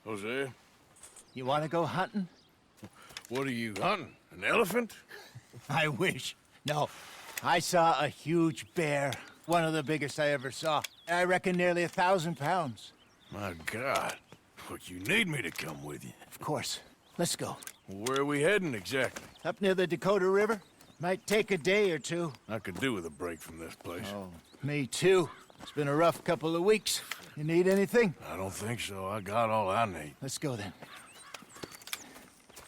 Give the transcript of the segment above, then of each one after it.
Hosea, You want to go hunting? what are you hunting? An elephant? I wish. No, I saw a huge bear. One of the biggest I ever saw. I reckon nearly 1,000 pounds. My God. But you need me to come with you. Of course. Let's go. Where are we heading exactly? Up near the Dakota River. Might take a day or two. I could do with a break from this place. Oh, me too. It's been a rough couple of weeks. You need anything? I don't think so. I got all I need. Let's go then.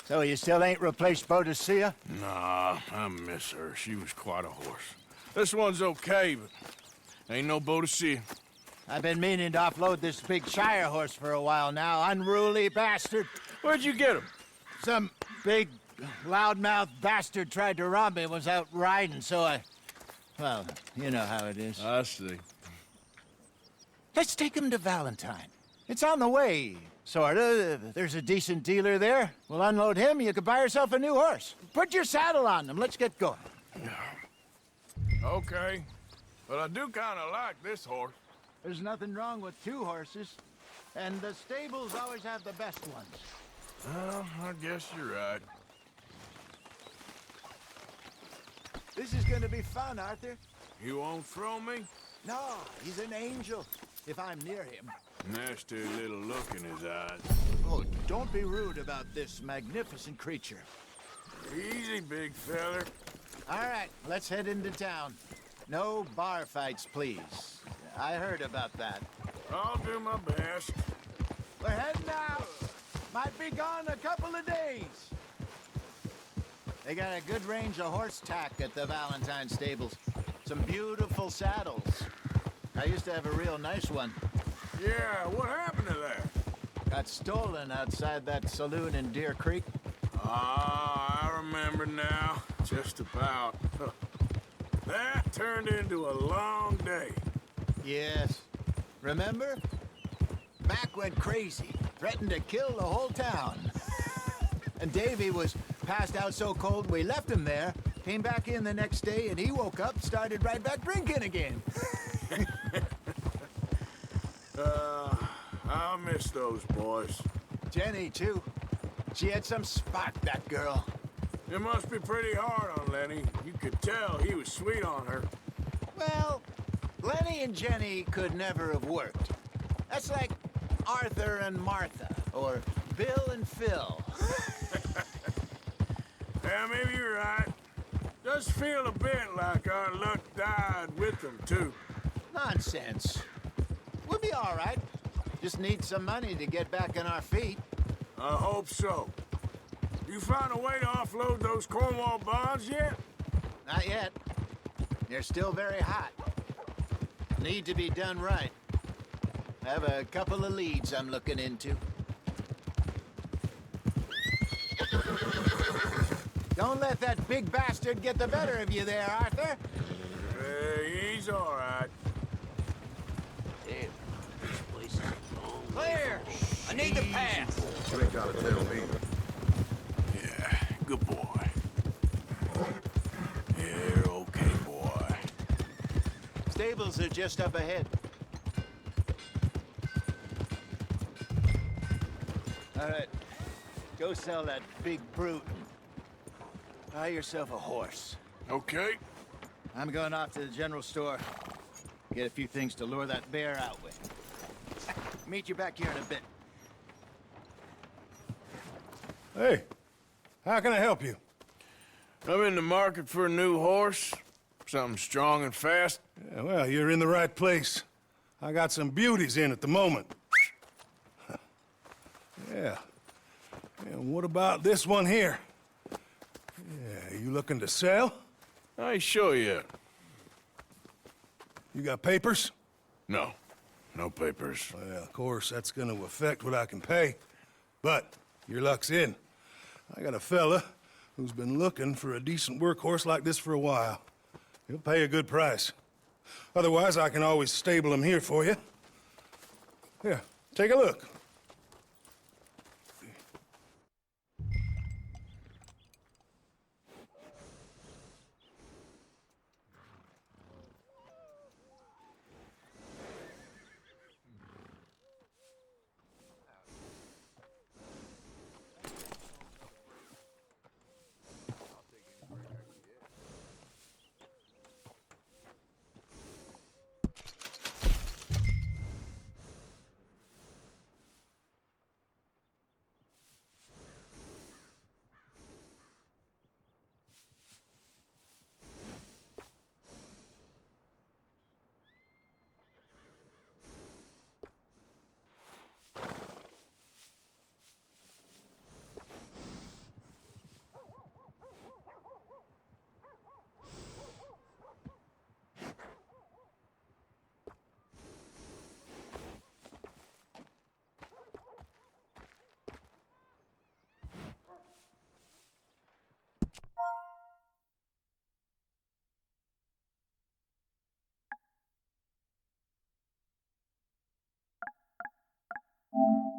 So you still ain't replaced Hosea? Nah, I miss her. She was quite a horse. This one's okay, but ain't no boat to see. I've been meaning to offload this big Shire horse for a while now. Unruly bastard. Where'd you get him? Some big, loudmouth bastard tried to rob me and was out riding, so I... Well, you know how it is. I see. Let's take him to Valentine. It's on the way, sorta. There's a decent dealer there. We'll unload him, you can buy yourself a new horse. Put your saddle on them, let's get going. Okay. But I do kind of like this horse. There's nothing wrong with two horses, and the stables always have the best ones. Well, I guess you're right. This is gonna be fun, Arthur. You won't throw me? No, he's an angel, if I'm near him. Nasty little look in his eyes. Oh, don't be rude about this magnificent creature. Easy, big feller. All right, let's head into town. No bar fights, please. I heard about that. I'll do my best. We're heading out. Might be gone a couple of days. They got a good range of horse tack at the Valentine stables. Some beautiful saddles. I used to have a real nice one. Yeah, what happened to that? Got stolen outside that saloon in Deer Creek. Ah, I remember now. Just about. That turned into a long day. Yes. Remember? Mac went crazy, threatened to kill the whole town. And Davy was passed out so cold we left him there, came back in the next day, and he woke up, started right back drinking again. I miss those boys. Jenny, too. She had some spark, that girl. It must be pretty hard on Lenny. You could tell he was sweet on her. Well, Lenny and Jenny could never have worked. That's like Arthur and Martha, or Bill and Phil. Yeah, maybe you're right. Does feel a bit like our luck died with them, too. Nonsense. We'll be all right. Just need some money to get back on our feet. I hope so. You find a way to offload those Cornwall bonds yet? Not yet. They're still very hot. Need to be done right. I have a couple of leads I'm looking into. Don't let that big bastard get the better of you there, Arthur. He's all right. Damn, this place is long. Clear! I need to pass. You ain't gotta tell me. Yeah, good boy. Yeah, okay, boy. Stables are just up ahead. All right. Go sell that big brute. Buy yourself a horse. Okay. I'm going off to the general store. Get a few things to lure that bear out with. Meet you back here in a bit. Hey, how can I help you? I'm in the market for a new horse. Something strong and fast. Yeah, well, you're in the right place. I got some beauties in at the moment. Yeah. And what about this one here? Yeah, you looking to sell? I ain't sure yet. You got papers? No. No papers. Well, of course, that's gonna affect what I can pay. But your luck's in. I got a fella who's been looking for a decent workhorse like this for a while. He'll pay a good price. Otherwise, I can always stable him here for you. Here, take a look. All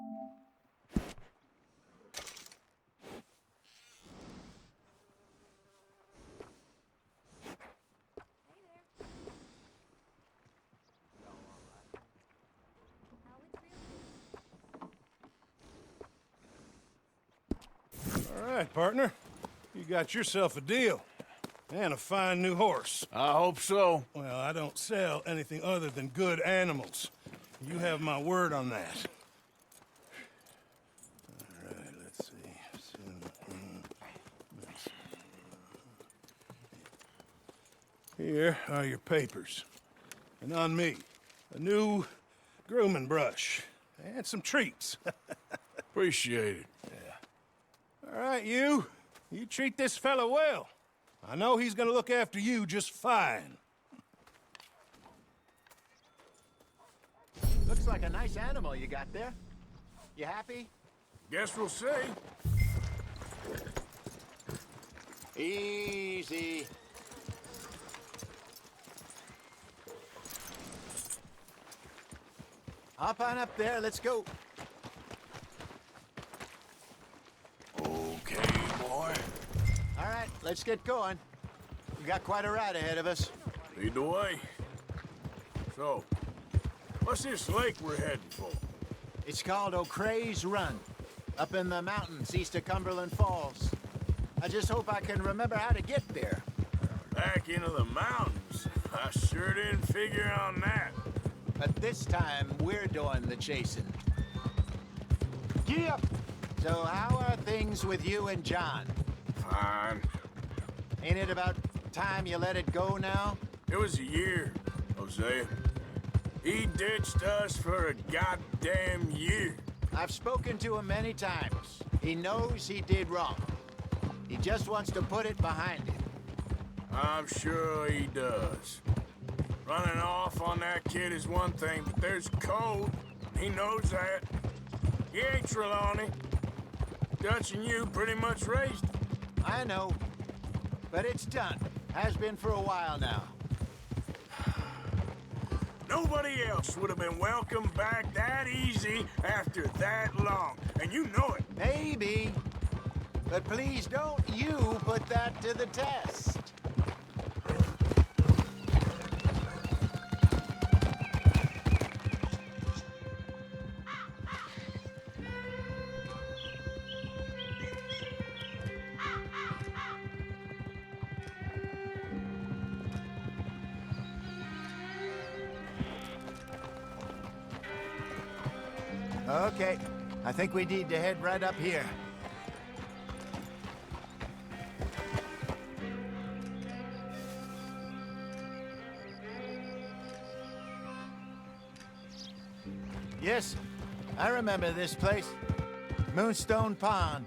right, partner. You got yourself a deal. And a fine new horse. I hope so. Well, I don't sell anything other than good animals. You have my word on that. All right, let's see. Here are your papers. And on me, a new grooming brush. And some treats. Appreciate it. All right, you. You treat this fella well. I know he's gonna look after you just fine. Looks like a nice animal you got there. You happy? Guess we'll see. Easy. Hop on up there, let's go. Okay, boy. All right, let's get going. We got quite a ride ahead of us. Lead the way. So, what's this lake we're heading for? It's called O'Creagh's Run, up in the mountains east of Cumberland Falls. I just hope I can remember how to get there. Back into the mountains. I sure didn't figure on that. But this time, we're doing the chasing. Yeah. So how are things with you and John? Fine. Ain't it about time you let it go now? It was a year, Hosea. He ditched us for a goddamn year. I've spoken to him many times. He knows he did wrong. He just wants to put it behind him. I'm sure he does. Running off on that kid is one thing, but there's code. He knows that. He ain't Trelawney. Dutch and you pretty much raised him. I know. But it's done. Has been for a while now. Nobody else would have been welcomed back that easy after that long. And you know it. Maybe. But please don't you put that to the test. Okay, I think we need to head right up here. Yes, I remember this place. Moonstone Pond.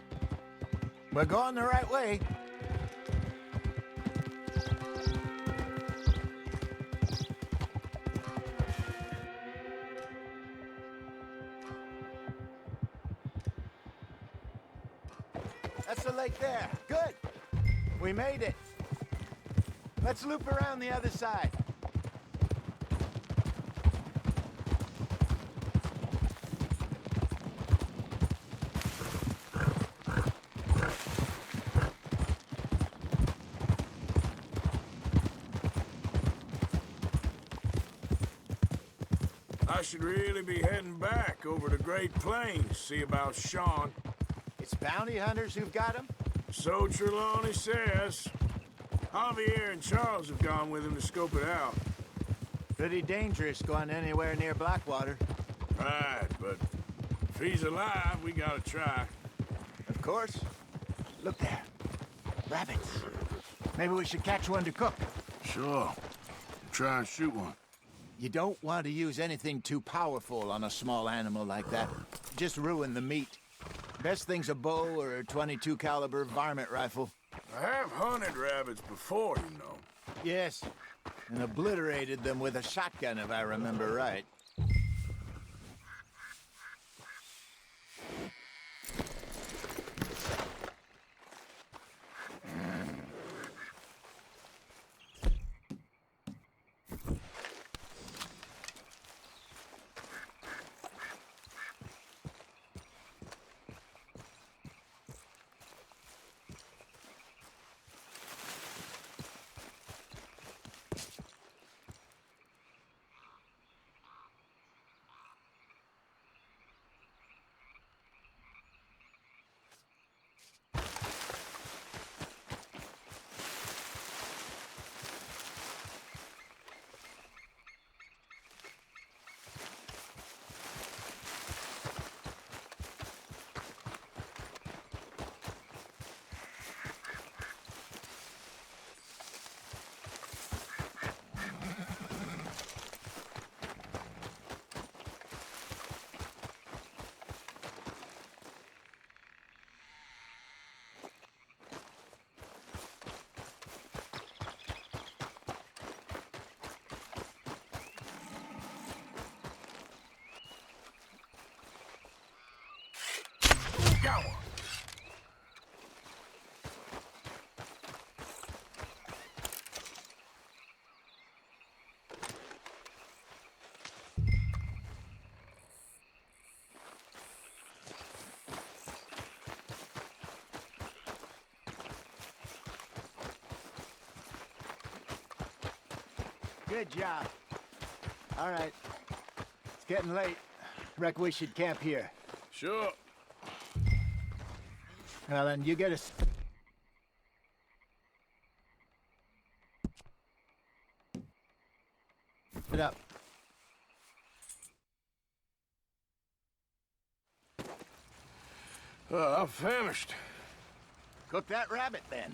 We're going the right way. That's the lake there. Good. We made it. Let's loop around the other side. I should really be heading back over to Great Plains, see about Sean. It's bounty hunters who've got him? So Trelawney says. Javier and Charles have gone with him to scope it out. Pretty dangerous going anywhere near Blackwater. Right, but if he's alive, we gotta try. Of course. Look there. Rabbits. Maybe we should catch one to cook. Sure. Try and shoot one. You don't want to use anything too powerful on a small animal like that. Just ruin the meat. Best thing's a bow or a .22 caliber varmint rifle. I have hunted rabbits before, you know. Yes, and obliterated them with a shotgun if I remember right. Good job. All right. It's getting late. Reckon we should camp here. Sure. Well, then you get us. It up. I'm famished. Cook that rabbit, then.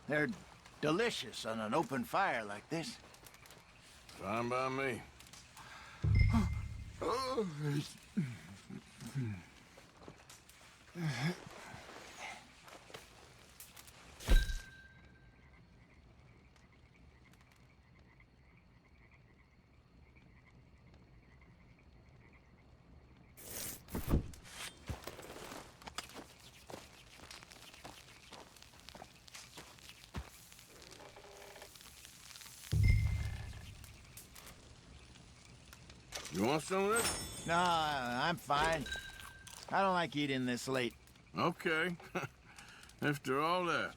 They're delicious on an open fire like this. Fine by me. You want some of this? No, I'm fine. I don't like eating this late. Okay. After all that.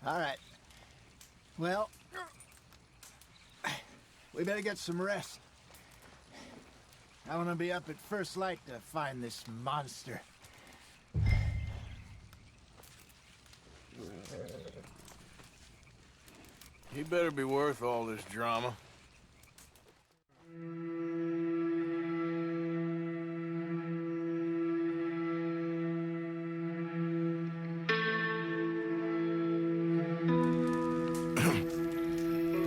All right. Well, we better get some rest. I want to be up at first light to find this monster. He better be worth all this drama.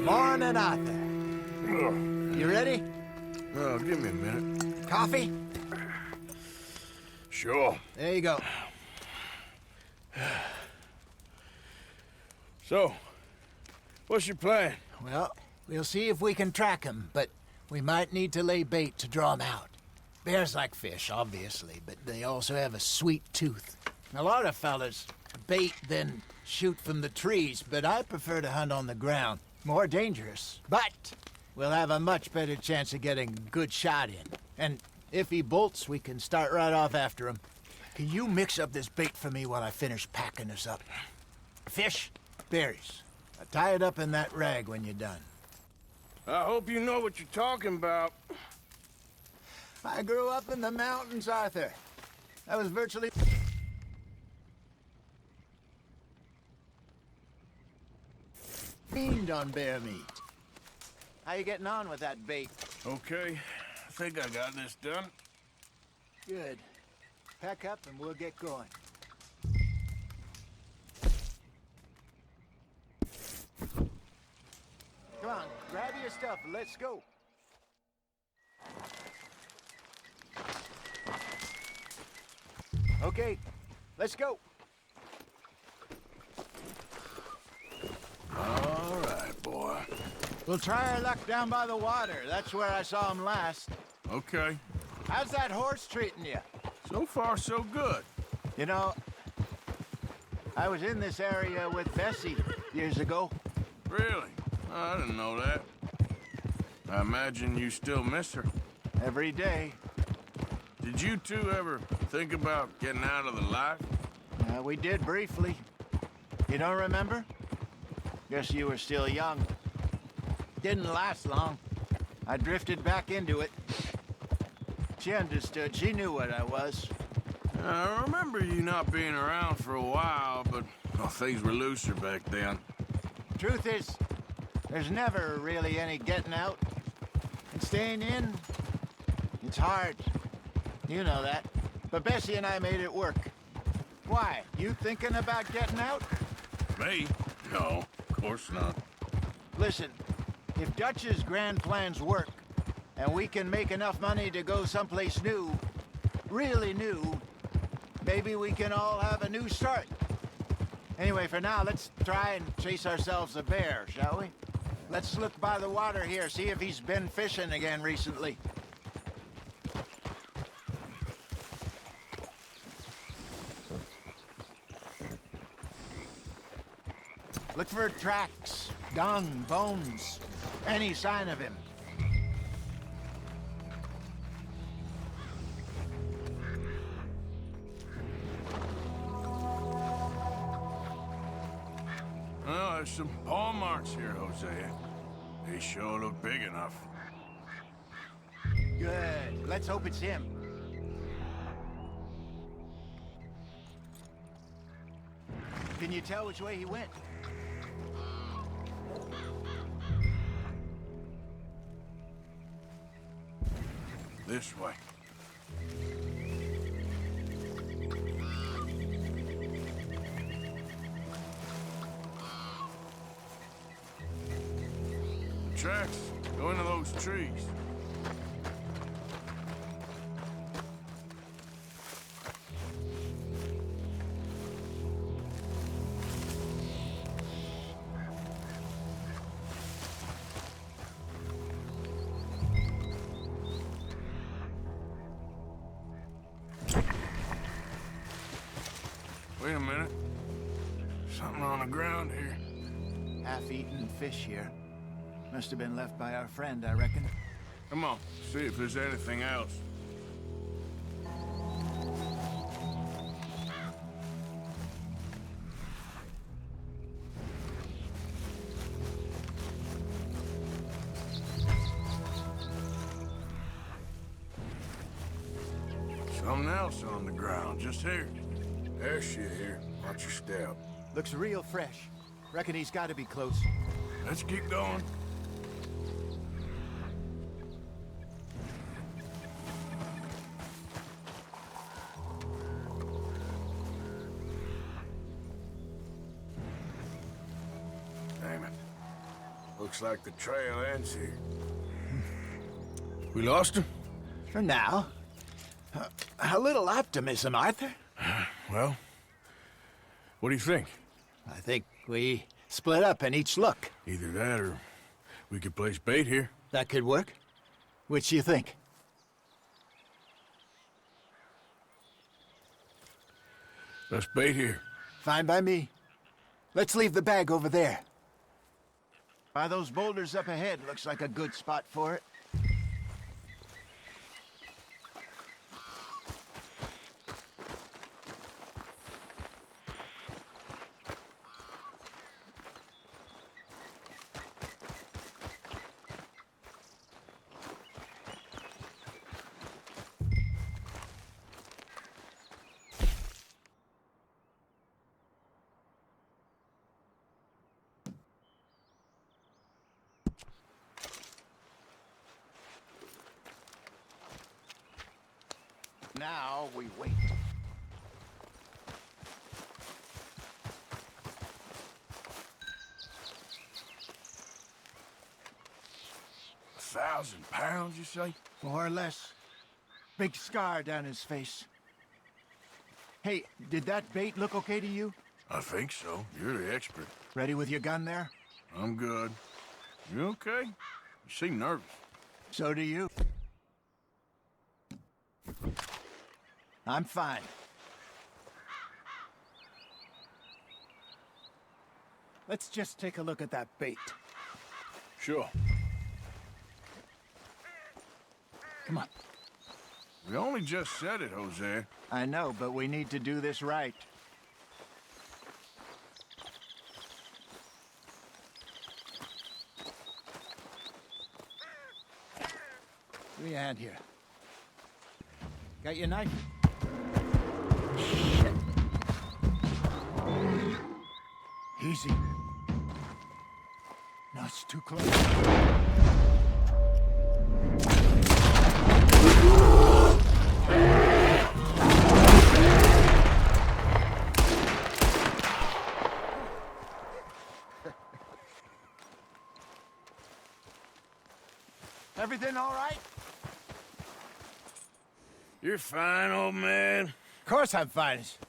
Morning, Arthur. You ready? Oh, give me a minute. Coffee? Sure. There you go. So, what's your plan? Well, we'll see if we can track him, but we might need to lay bait to draw him out. Bears like fish, obviously, but they also have a sweet tooth. A lot of fellas bait, then shoot from the trees, but I prefer to hunt on the ground. More dangerous, but we'll have a much better chance of getting a good shot in. And if he bolts, we can start right off after him. Can you mix up this bait for me while I finish packing this up? Fish, berries. Tie it up in that rag when you're done. I hope you know what you're talking about. I grew up in the mountains, Arthur. I was virtually... fiend on bear meat. How you getting on with that bait? Okay, I think I got this done. Good. Pack up and we'll get going. Come on, grab your stuff and let's go. Okay, let's go. All right, boy. We'll try our luck down by the water. That's where I saw him last. Okay. How's that horse treating you? So far, so good. You know, I was in this area with Bessie years ago. Really? I didn't know that. I imagine you still miss her. Every day. Did you two ever think about getting out of the life? We did briefly. You don't remember? Guess you were still young. Didn't last long. I drifted back into it. She understood. She knew what I was. I remember you not being around for a while, but things were looser back then. Truth is, there's never really any getting out. And staying in, it's hard. You know that. But Bessie and I made it work. Why? You thinking about getting out? Me? No, of course not. Listen, if Dutch's grand plans work, and we can make enough money to go someplace new, really new, maybe we can all have a new start. Anyway, for now, let's try and chase ourselves a bear, shall we? Let's look by the water here, see if he's been fishing again recently. Look for tracks, dung, bones, any sign of him. Well, there's some paw marks here, Hosea. They sure look big enough. Good. Let's hope it's him. Can you tell which way he went? This way. Tracks go into those trees. Wait a minute. Something on the ground here. Half-eaten fish here. Must have been left by our friend, I reckon. Come on, see if there's anything else. Something else on the ground, just here. There's shit here. Watch your step. Looks real fresh. Reckon he's got to be close. Let's keep going. Damn it. Looks like the trail ends here. We lost him? For now. A little optimism, Arthur. Well, what do you think? I think we split up and each look. Either that or we could place bait here. That could work. Which do you think? Let's bait here. Fine by me. Let's leave the bag over there. By those boulders up ahead, looks like a good spot for it. Now we wait. £1,000, you say? More or less. Big scar down his face. Hey, did that bait look okay to you? I think so. You're the expert. Ready with your gun there? I'm good. You okay? You seem nervous. So do you. I'm fine. Let's just take a look at that bait. Sure. Come on. We only just said it, Hosea. I know, but we need to do this right. Give me a hand here. Got your knife? Shit. Easy. No, it's too close. Everything all right? You're fine, old man. Of course I'm fine. It's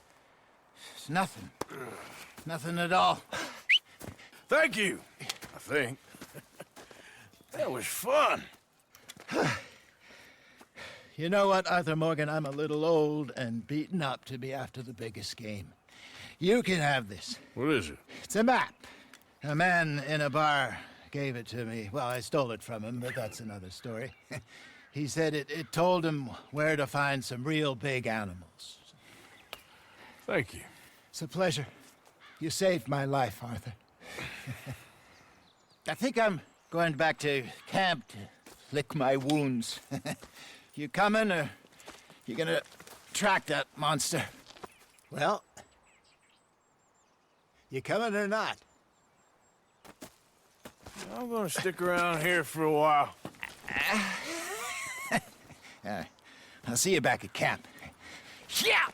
nothing. Nothing at all. Thank you, I think. That was fun. You know what, Arthur Morgan? I'm a little old and beaten up to be after the biggest game. You can have this. What is it? It's a map. A man in a bar gave it to me. Well, I stole it from him, but that's another story. He said it told him where to find some real big animals. Thank you. It's a pleasure. You saved my life, Arthur. I think I'm going back to camp to lick my wounds. You coming, or you gonna track that monster? Well, you coming or not? I'm gonna stick around here for a while. I'll see you back at camp. Yeah!